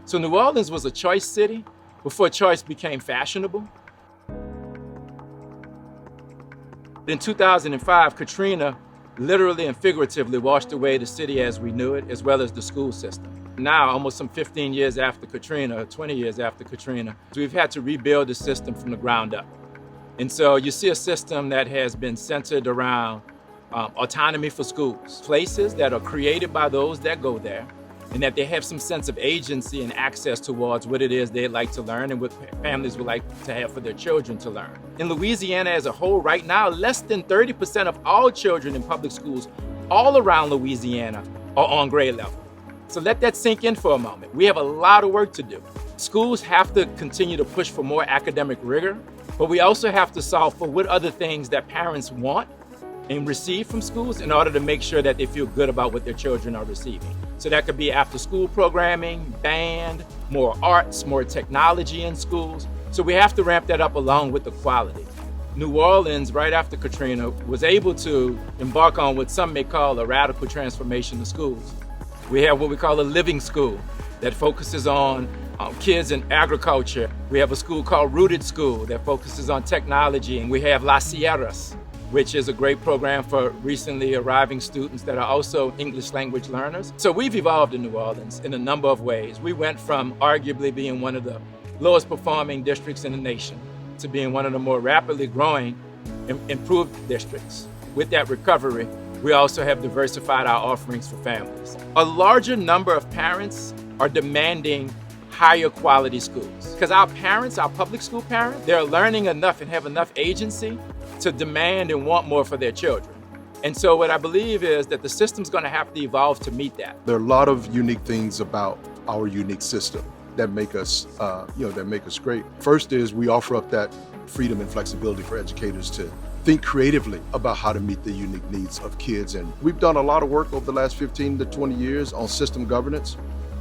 So New Orleans was a choice city before choice became fashionable. In 2005, Katrina literally and figuratively washed away the city as we knew it, as well as the school system. Now, almost some 15 years after Katrina, or 20 years after Katrina, we've had to rebuild the system from the ground up. And so you see a system that has been centered around autonomy for schools, places that are created by those that go there, and that they have some sense of agency and access towards what it is they'd like to learn and what families would like to have for their children to learn. In Louisiana as a whole, right now, less than 30% of all children in public schools all around Louisiana are on grade level. So let that sink in for a moment. We have a lot of work to do. Schools have to continue to push for more academic rigor, but we also have to solve for what other things that parents want and receive from schools in order to make sure that they feel good about what their children are receiving. So that could be after school programming, band, more arts, more technology in schools. So we have to ramp that up along with the quality. New Orleans, right after Katrina, was able to embark on what some may call a radical transformation of schools. We have what we call a living school that focuses on kids in agriculture. We have a school called Rooted School that focuses on technology, and we have Las Sierras, which is a great program for recently arriving students that are also English language learners. So we've evolved in New Orleans in a number of ways. We went from arguably being one of the lowest performing districts in the nation to being one of the more rapidly growing, improved districts. With that recovery, we also have diversified our offerings for families. A larger number of parents are demanding higher quality schools because our parents, our public school parents, they're learning enough and have enough agency to demand and want more for their children. And so what I believe is that the system's going to have to evolve to meet that. There are a lot of unique things about our unique system that make us, that make us great. First is we offer up that freedom and flexibility for educators to think creatively about how to meet the unique needs of kids. And we've done a lot of work over the last 15 to 20 years on system governance.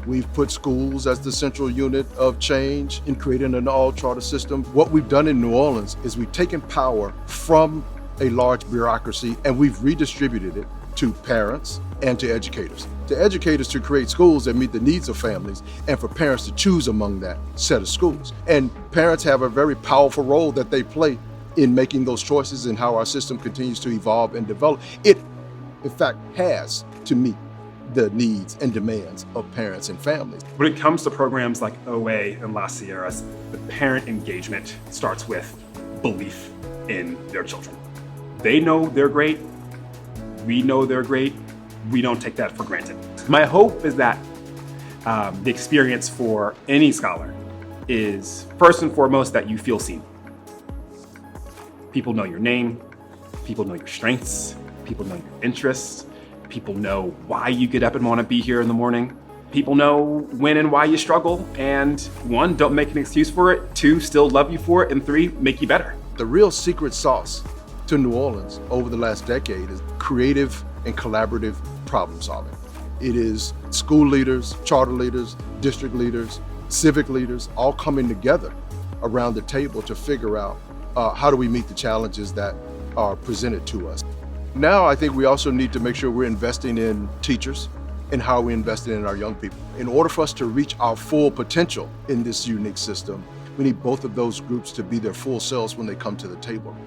We've put schools as the central unit of change in creating an all-charter system. What we've done in New Orleans is we've taken power from a large bureaucracy and we've redistributed it to parents and to educators. To educators to create schools that meet the needs of families and for parents to choose among that set of schools. And parents have a very powerful role that they play in making those choices and how our system continues to evolve and develop. It, in fact, has to meet the needs and demands of parents and families. When it comes to programs like OA and Las Sierras, the parent engagement starts with belief in their children. They know they're great. We know they're great. We don't take that for granted. My hope is that the experience for any scholar is first and foremost that you feel seen. People know your name. People know your strengths. People know your interests. People know why you get up and want to be here in the morning. People know when and why you struggle. And 1, don't make an excuse for it. 2, still love you for it. And 3, make you better. The real secret sauce to New Orleans over the last decade is creative and collaborative problem solving. It is school leaders, charter leaders, district leaders, civic leaders, all coming together around the table to figure out how do we meet the challenges that are presented to us. Now, I think we also need to make sure we're investing in teachers and how we're investing in our young people. In order for us to reach our full potential in this unique system, we need both of those groups to be their full selves when they come to the table.